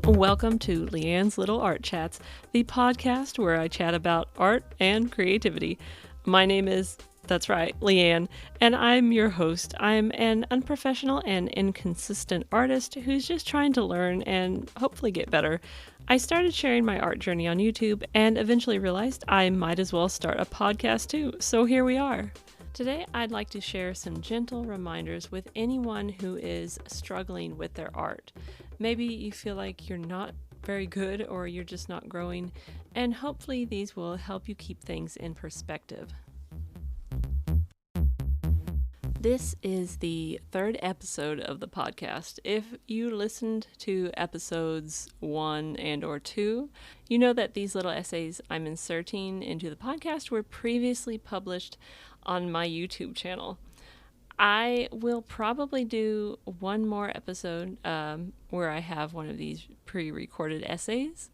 Welcome to Leanne's Little Art Chats, the podcast where I chat about art and creativity. My name is, that's right, Leanne, and I'm your host. I'm an unprofessional and inconsistent artist who's just trying to learn and hopefully get better. I started sharing my art journey on YouTube and eventually realized I might as well start a podcast too, so here we are. Today, I'd like to share some gentle reminders with anyone who is struggling with their art. Maybe you feel like you're not very good or you're just not growing, and hopefully these will help you keep things in perspective. This is the third episode of the podcast. If you listened to episodes 1 and or 2, you know that these little essays I'm inserting into the podcast were previously published on my YouTube channel. I will probably do one more episode where I have one of these pre-recorded essays,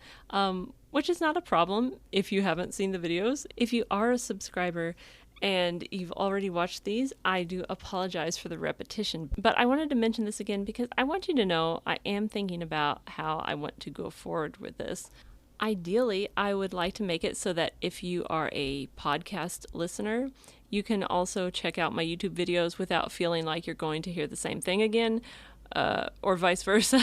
which is not a problem if you haven't seen the videos. If you are a subscriber and you've already watched these, I do apologize for the repetition. But I wanted to mention this again because I want you to know I am thinking about how I want to go forward with this. Ideally, I would like to make it so that if you are a podcast listener, you can also check out my YouTube videos without feeling like you're going to hear the same thing again, or vice versa.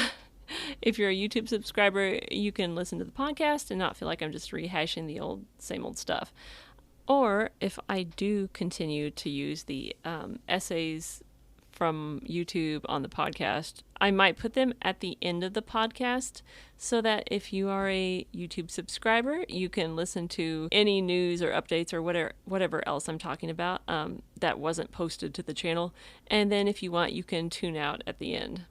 If you're a YouTube subscriber, you can listen to the podcast and not feel like I'm just rehashing the same old stuff. Or if I do continue to use the essays from YouTube on the podcast, I might put them at the end of the podcast so that if you are a YouTube subscriber, you can listen to any news or updates or whatever else I'm talking about that wasn't posted to the channel. And then if you want, you can tune out at the end.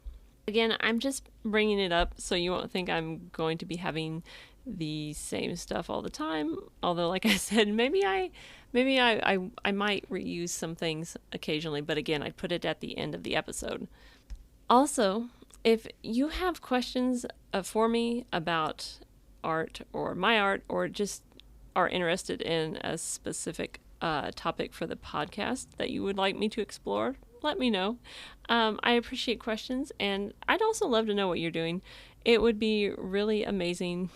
Again, I'm just bringing it up so you won't think I'm going to be having the same stuff all the time. Although, like I said, maybe I might reuse some things occasionally, but again, I put it at the end of the episode. Also, if you have questions for me about art or my art, or just are interested in a specific topic for the podcast that you would like me to explore, let me know. I appreciate questions, and I'd also love to know what you're doing. It would be really amazing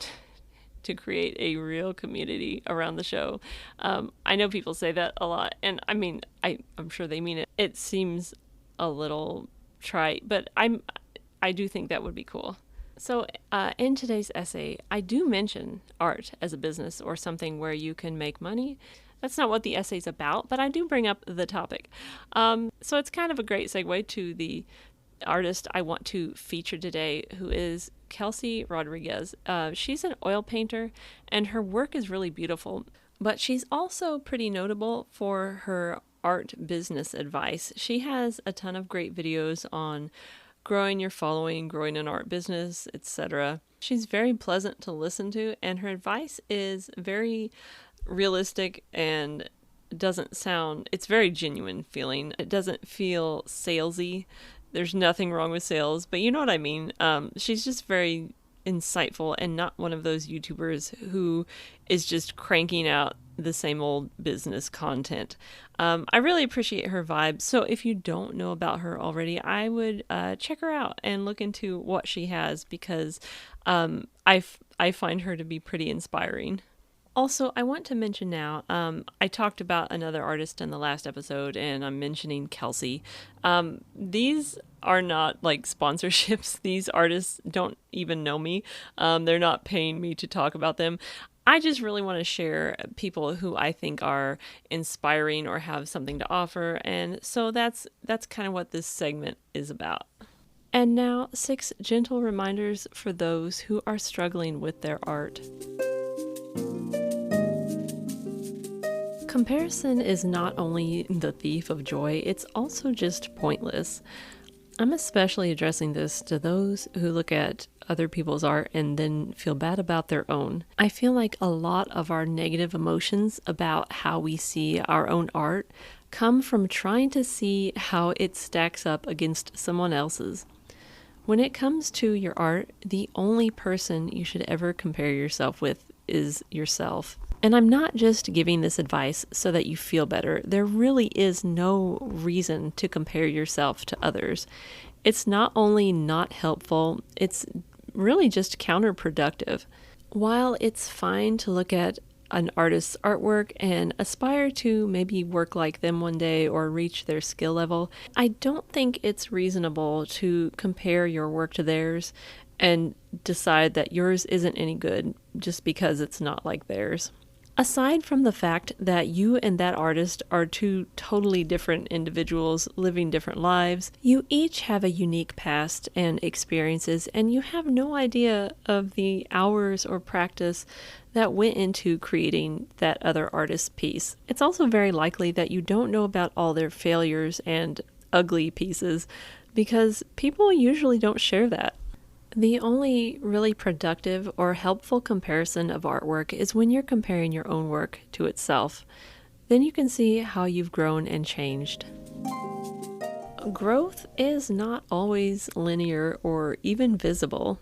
to create a real community around the show. I know people say that a lot, and I mean, I'm sure they mean it. It seems a little trite, but I do think that would be cool. So in today's essay, I do mention art as a business or something where you can make money. That's not what the essay's about, but I do bring up the topic. So it's kind of a great segue to the artist I want to feature today, who is Kelsey Rodriguez. She's an oil painter, and her work is really beautiful, but she's also pretty notable for her art business advice. She has a ton of great videos on growing your following, growing an art business, etc. She's very pleasant to listen to, and her advice is very realistic and it's very genuine feeling. It doesn't feel salesy. There's nothing wrong with sales, but you know what I mean. She's just very insightful and not one of those YouTubers who is just cranking out the same old business content. I really appreciate her vibe. So if you don't know about her already, I would check her out and look into what she has, because I find her to be pretty inspiring. Also, I want to mention now, I talked about another artist in the last episode, and I'm mentioning Kelsey. These are not like sponsorships. These artists don't even know me. They're not paying me to talk about them. I just really want to share people who I think are inspiring or have something to offer, and so that's kind of what this segment is about. And now, 6 gentle reminders for those who are struggling with their art. Comparison is not only the thief of joy, it's also just pointless. I'm especially addressing this to those who look at other people's art and then feel bad about their own. I feel like a lot of our negative emotions about how we see our own art come from trying to see how it stacks up against someone else's. When it comes to your art, the only person you should ever compare yourself with is yourself. And I'm not just giving this advice so that you feel better. There really is no reason to compare yourself to others. It's not only not helpful, it's really just counterproductive. While it's fine to look at an artist's artwork and aspire to maybe work like them one day or reach their skill level, I don't think it's reasonable to compare your work to theirs and decide that yours isn't any good just because it's not like theirs. Aside from the fact that you and that artist are two totally different individuals living different lives, you each have a unique past and experiences, and you have no idea of the hours or practice that went into creating that other artist's piece. It's also very likely that you don't know about all their failures and ugly pieces because people usually don't share that. The only really productive or helpful comparison of artwork is when you're comparing your own work to itself. Then you can see how you've grown and changed. Growth is not always linear or even visible.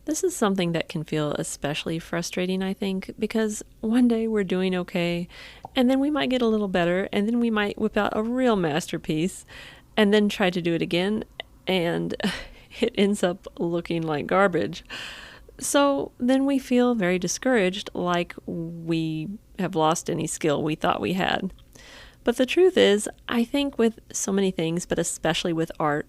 This is something that can feel especially frustrating, I think, because one day we're doing okay, and then we might get a little better, and then we might whip out a real masterpiece, and then try to do it again, and it ends up looking like garbage. So then we feel very discouraged, like we have lost any skill we thought we had. But the truth is, I think with so many things, but especially with art,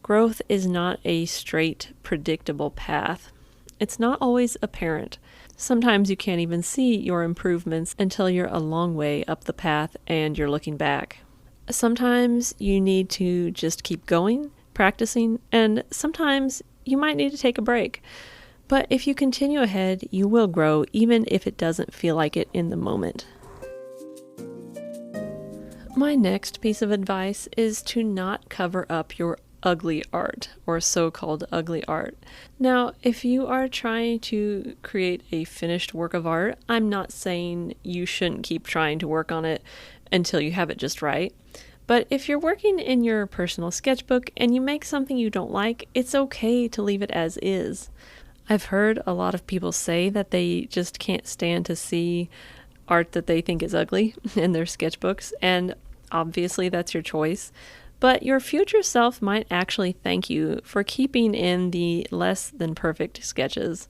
growth is not a straight, predictable path. It's not always apparent. Sometimes you can't even see your improvements until you're a long way up the path and you're looking back. Sometimes you need to just keep going, practicing, and sometimes you might need to take a break. But if you continue ahead, you will grow even if it doesn't feel like it in the moment. My next piece of advice is to not cover up your ugly art or so-called ugly art. Now, if you are trying to create a finished work of art, I'm not saying you shouldn't keep trying to work on it until you have it just right. But if you're working in your personal sketchbook and you make something you don't like, it's okay to leave it as is. I've heard a lot of people say that they just can't stand to see art that they think is ugly in their sketchbooks, and obviously that's your choice. But your future self might actually thank you for keeping in the less than perfect sketches.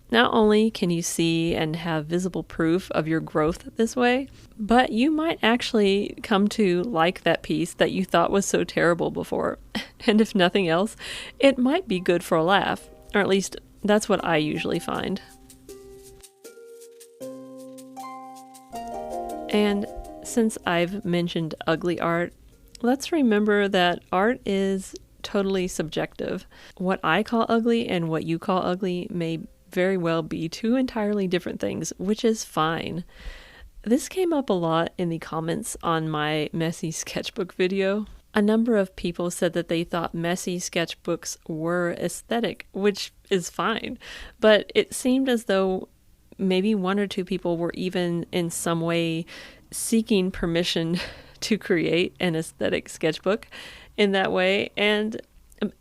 Not only can you see and have visible proof of your growth this way, but you might actually come to like that piece that you thought was so terrible before. And if nothing else, it might be good for a laugh, or at least that's what I usually find. And since I've mentioned ugly art, let's remember that art is totally subjective. What I call ugly and what you call ugly may very well be two entirely different things, which is fine. This came up a lot in the comments on my messy sketchbook video. A number of people said that they thought messy sketchbooks were aesthetic, which is fine, but it seemed as though maybe one or two people were even in some way seeking permission to create an aesthetic sketchbook in that way, and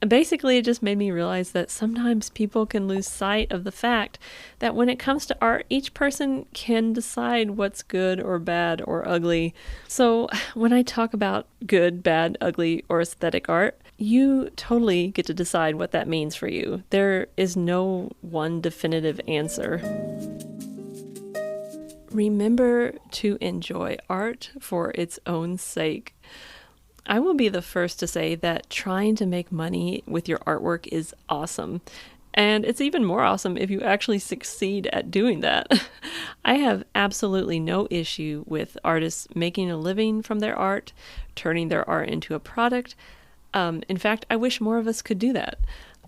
basically it just made me realize that sometimes people can lose sight of the fact that when it comes to art, each person can decide what's good or bad or ugly. So when I talk about good, bad, ugly, or aesthetic art, you totally get to decide what that means for you. There is no one definitive answer. Remember to enjoy art for its own sake. I will be the first to say that trying to make money with your artwork is awesome. And it's even more awesome if you actually succeed at doing that. I have absolutely no issue with artists making a living from their art, turning their art into a product. In fact, I wish more of us could do that.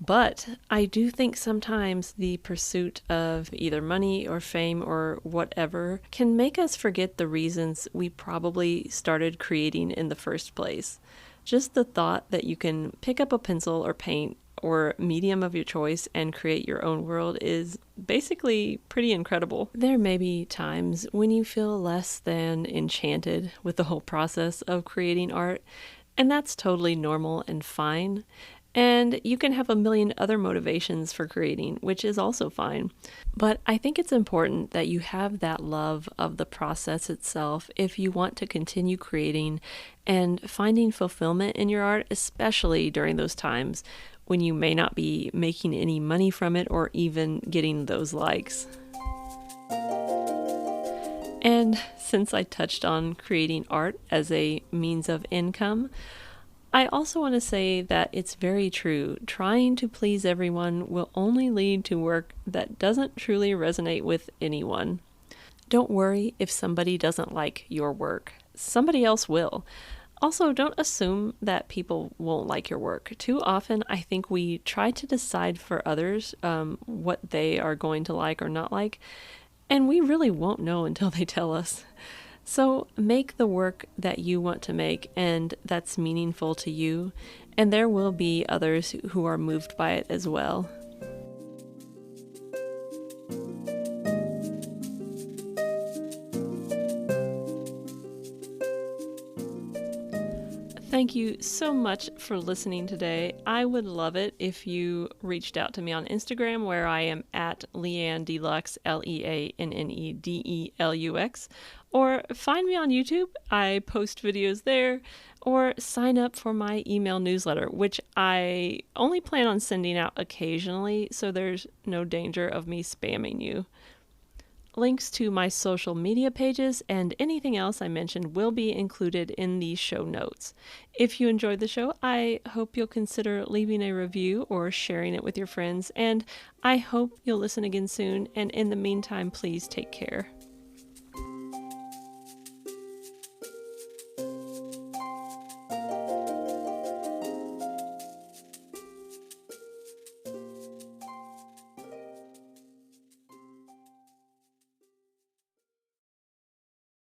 But I do think sometimes the pursuit of either money or fame or whatever can make us forget the reasons we probably started creating in the first place. Just the thought that you can pick up a pencil or paint or medium of your choice and create your own world is basically pretty incredible. There may be times when you feel less than enchanted with the whole process of creating art, and that's totally normal and fine. And you can have a million other motivations for creating, which is also fine. But I think it's important that you have that love of the process itself if you want to continue creating and finding fulfillment in your art, especially during those times when you may not be making any money from it or even getting those likes. And since I touched on creating art as a means of income, I also want to say that it's very true. Trying to please everyone will only lead to work that doesn't truly resonate with anyone. Don't worry if somebody doesn't like your work. Somebody else will. Also, don't assume that people won't like your work. Too often, I think we try to decide for others what they are going to like or not like, and we really won't know until they tell us. So make the work that you want to make and that's meaningful to you, and there will be others who are moved by it as well. Thank you so much for listening today. I would love it if you reached out to me on Instagram, where I am at Leanne Deluxe, LeanneDelux, or find me on YouTube. I post videos there, or sign up for my email newsletter, which I only plan on sending out occasionally, so there's no danger of me spamming you. Links to my social media pages and anything else I mentioned will be included in the show notes. If you enjoyed the show, I hope you'll consider leaving a review or sharing it with your friends, and I hope you'll listen again soon, and in the meantime, please take care.